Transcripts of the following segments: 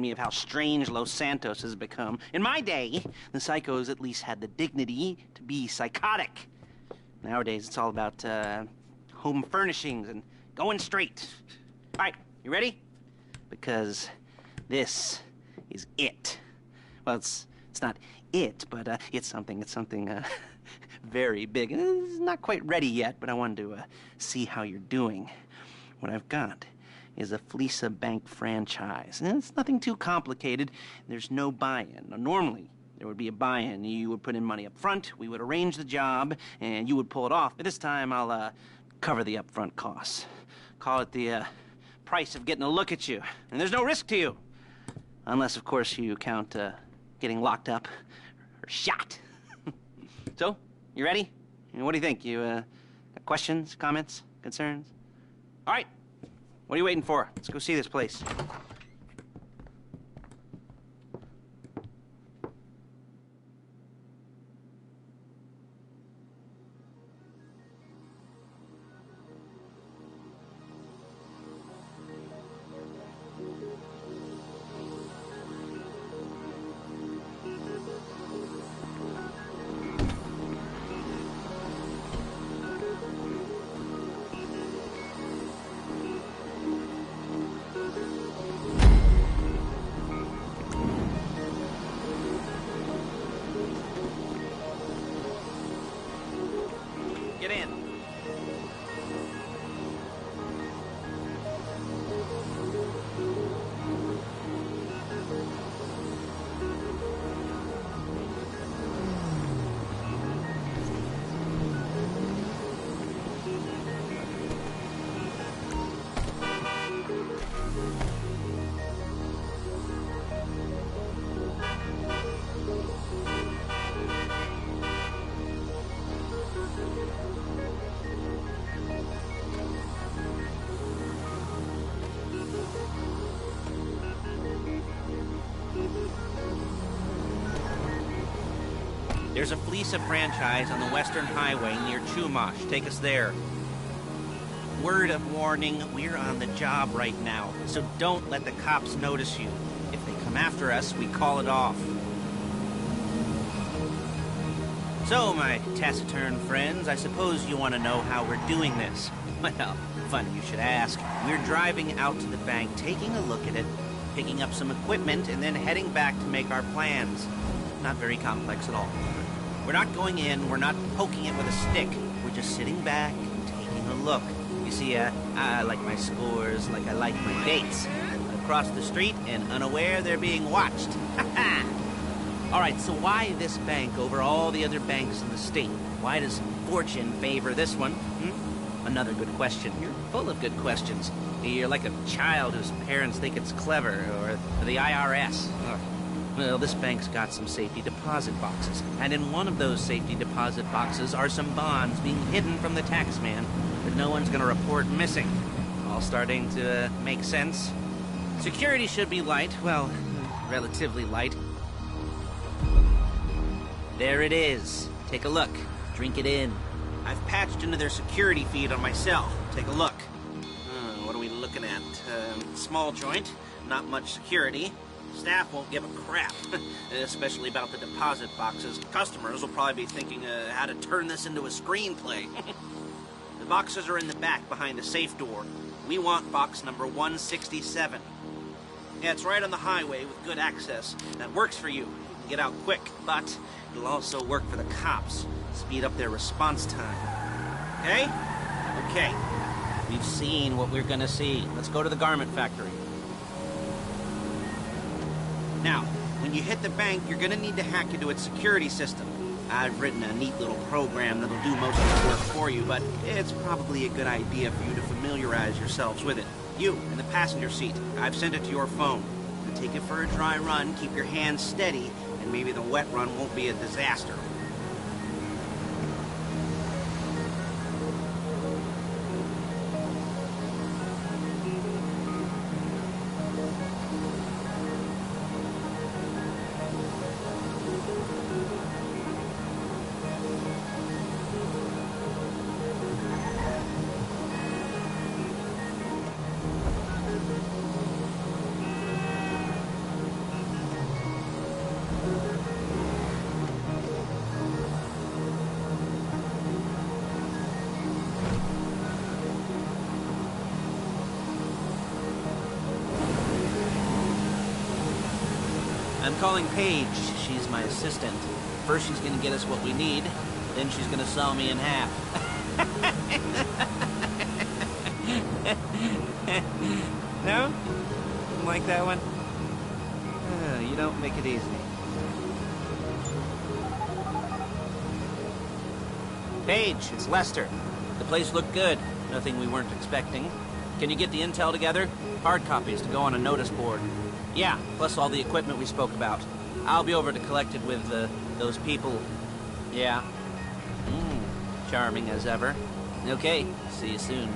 me of how strange Los Santos has become. In my day, the psychos at least had the dignity to be psychotic. Nowadays, it's all about home furnishings and going straight. All right, you ready? Because this is it. Well, it's not it, but it's something very big. It's not quite ready yet, but I wanted to see how you're doing. What I've got is a Fleece Bank franchise. And it's nothing too complicated. There's no buy-in. Now, normally, there would be a buy-in. You would put in money up front, we would arrange the job, and you would pull it off. But this time, I'll cover the upfront costs. Call it the price of getting a look at you. And there's no risk to you. Unless, of course, you count getting locked up or shot. So, you ready? What do you think? You got questions, comments, concerns? All right. What are you waiting for? Let's go see this place. Get in. There's a Fleece franchise on the Western Highway near Chumash. Take us there. Word of warning, we're on the job right now, so don't let the cops notice you. If they come after us, we call it off. So, my taciturn friends, I suppose you want to know how we're doing this. Well, funny you should ask. We're driving out to the bank, taking a look at it, picking up some equipment, and then heading back to make our plans. Not very complex at all. We're not going in, we're not poking it with a stick. We're just sitting back and taking a look. You see, I like my scores like I like my dates. Across the street and unaware they're being watched. All right, so why this bank over all the other banks in the state? Why does fortune favor this one? Another good question. You're full of good questions. You're like a child whose parents think it's clever, or the IRS. Ugh. Well, this bank's got some safety deposit boxes, and in one of those safety deposit boxes are some bonds being hidden from the tax man that no one's gonna report missing. All starting to make sense. Security should be light, well, relatively light. There it is. Take a look. Drink it in. I've patched into their security feed on my cell. Take a look. What are we looking at? Small joint, not much security. Staff won't give a crap, especially about the deposit boxes. Customers will probably be thinking how to turn this into a screenplay. The boxes are in the back behind the safe door. We want box number 167. Yeah, it's right on the highway with good access. That works for you. You can get out quick, but it'll also work for the cops. Speed up their response time. Okay? Okay. We've seen what we're gonna see. Let's go to the garment factory. Now, when you hit the bank, you're gonna need to hack into its security system. I've written a neat little program that'll do most of the work for you, but it's probably a good idea for you to familiarize yourselves with it. You, in the passenger seat, I've sent it to your phone. Take it for a dry run, keep your hands steady, and maybe the wet run won't be a disaster. I'm calling Paige. She's my assistant. First she's gonna get us what we need, then she's gonna saw me in half. No? Didn't like that one? You don't make it easy. Paige, it's Lester. The place looked good. Nothing we weren't expecting. Can you get the intel together? Hard copies to go on a notice board. Yeah, plus all the equipment we spoke about. I'll be over to collect it with, those people. Yeah. Charming as ever. Okay, see you soon.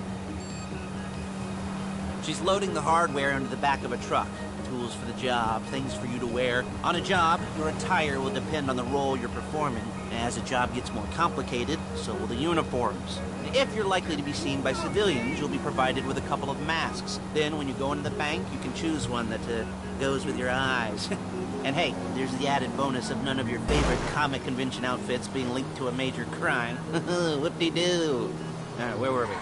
She's loading the hardware into the back of a truck. Tools for the job, things for you to wear. On a job, your attire will depend on the role you're performing. As the job gets more complicated, so will the uniforms. If you're likely to be seen by civilians, you'll be provided with a couple of masks. Then, when you go into the bank, you can choose one that goes with your eyes. And hey, there's the added bonus of none of your favorite comic convention outfits being linked to a major crime. Whoop-de-doo. Where were we?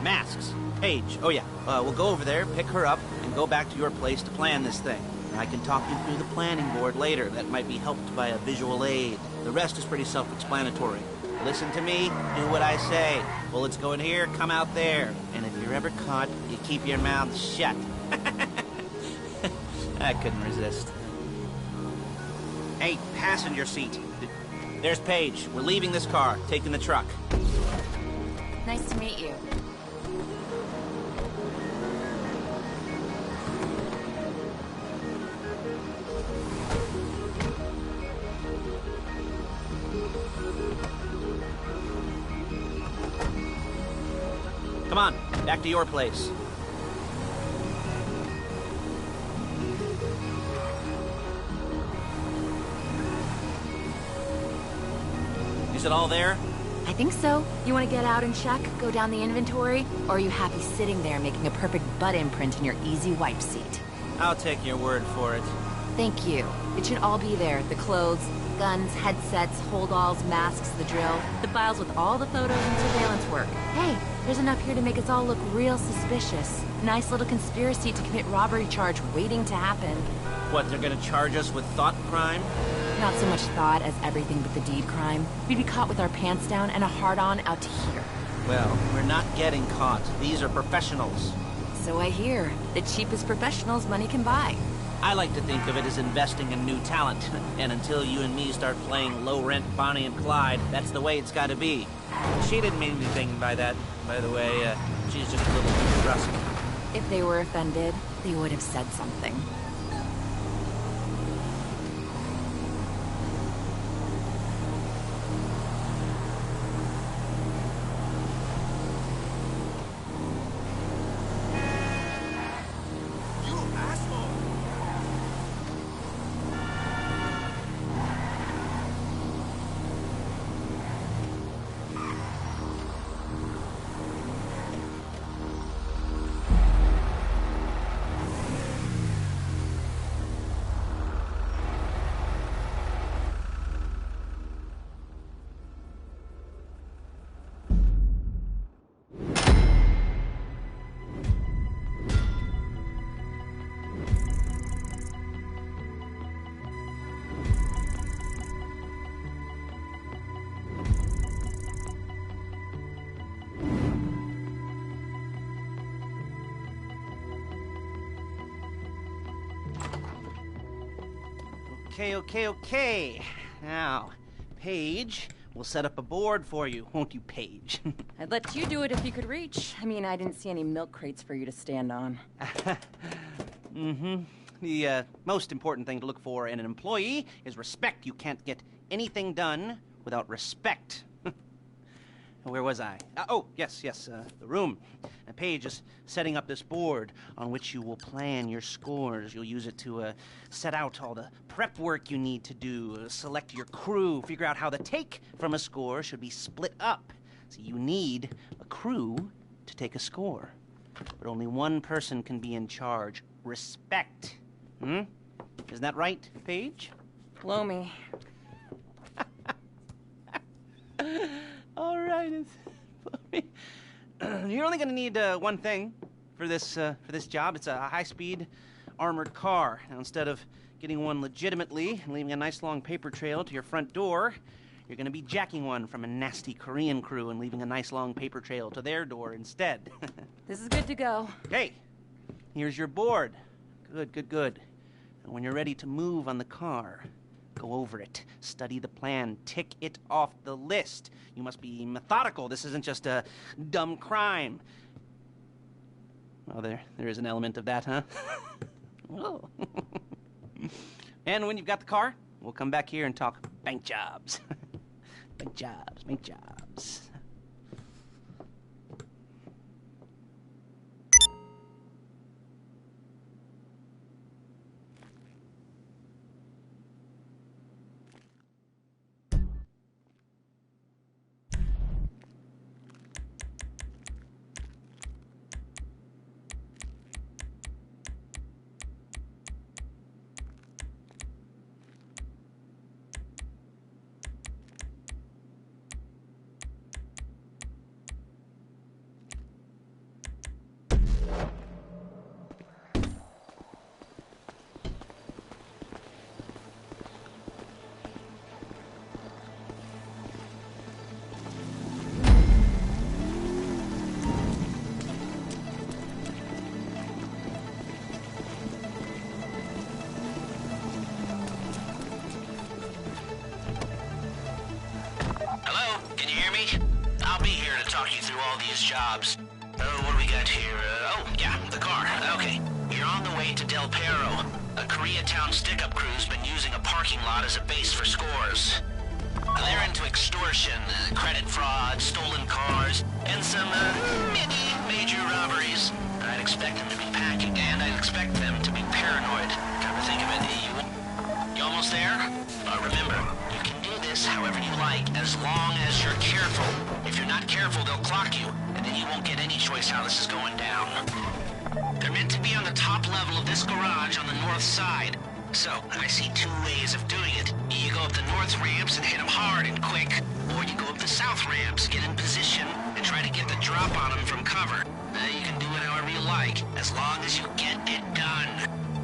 Masks. Paige. Oh yeah, we'll go over there, pick her up, and go back to your place to plan this thing. I can talk you through the planning board later. That might be helped by a visual aid. The rest is pretty self-explanatory. Listen to me, do what I say. Bullets go in here, come out there. And if you're ever caught, you keep your mouth shut. I couldn't resist. Hey, passenger seat. There's Paige. We're leaving this car, taking the truck. Nice to meet you. Come on, back to your place. Is it all there? I think so. You want to get out and check, go down the inventory? Or are you happy sitting there making a perfect butt imprint in your easy wipe seat? I'll take your word for it. Thank you. It should all be there. The clothes, guns, headsets, holdalls, masks, the drill. The files with all the photos and surveillance work. Hey, there's enough here to make us all look real suspicious. Nice little conspiracy to commit robbery charge waiting to happen. What, they're gonna charge us with thought crime? Not so much thought as everything but the deed crime. We'd be caught with our pants down and a hard-on out to here. Well, we're not getting caught. These are professionals. So I hear. The cheapest professionals money can buy. I like to think of it as investing in new talent. And until you and me start playing low-rent Bonnie and Clyde, that's the way it's gotta be. She didn't mean anything by that, by the way. She's just a little brusque. If they were offended, they would have said something. Okay. Now, Paige, we'll set up a board for you, won't you, Paige? I'd let you do it if you could reach. I mean, I didn't see any milk crates for you to stand on. The most important thing to look for in an employee is respect. You can't get anything done without respect. Where was I? Yes, the room. Paige is setting up this board on which you will plan your scores. You'll use it to set out all the prep work you need to do, select your crew, figure out how the take from a score should be split up. So you need a crew to take a score. But only one person can be in charge. Respect. Isn't that right, Paige? Blow me. All right, you're only going to need one thing for this job. It's a high-speed armored car. Now, instead of getting one legitimately and leaving a nice long paper trail to your front door, you're going to be jacking one from a nasty Korean crew and leaving a nice long paper trail to their door instead. This is good to go. Hey, here's your board. Good, good, good. And when you're ready to move on the car, go over it, study the plan, tick it off the list. You must be methodical. This isn't just a dumb crime. Well, there is an element of that, huh? Oh. And when you've got the car, we'll come back here and talk bank jobs. Bank jobs, bank jobs. Talk you through all these jobs. What do we got here? The car. Okay. You're on the way to Del Perro. A Koreatown stick-up crew's been using a parking lot as a base for scores. They're into extortion, credit fraud, stolen cars, and some, major robberies. I'd expect them to be packing, and I'd expect them to be paranoid. Come to think of it, you almost there? Remember, you can do this however you like, as long as you're careful. If you're not careful, they'll clock you, and then you won't get any choice how this is going down. They're meant to be on the top level of this garage on the north side. So, I see two ways of doing it. You go up the north ramps and hit them hard and quick, or you go up the south ramps, get in position, and try to get the drop on them from cover. You can do it however you like, as long as you get it done.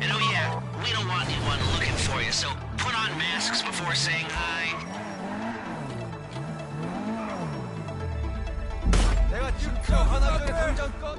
And oh yeah, we don't want anyone looking for you, so put on masks before saying hi. 내가 지금 하나 전에 당장 꺼.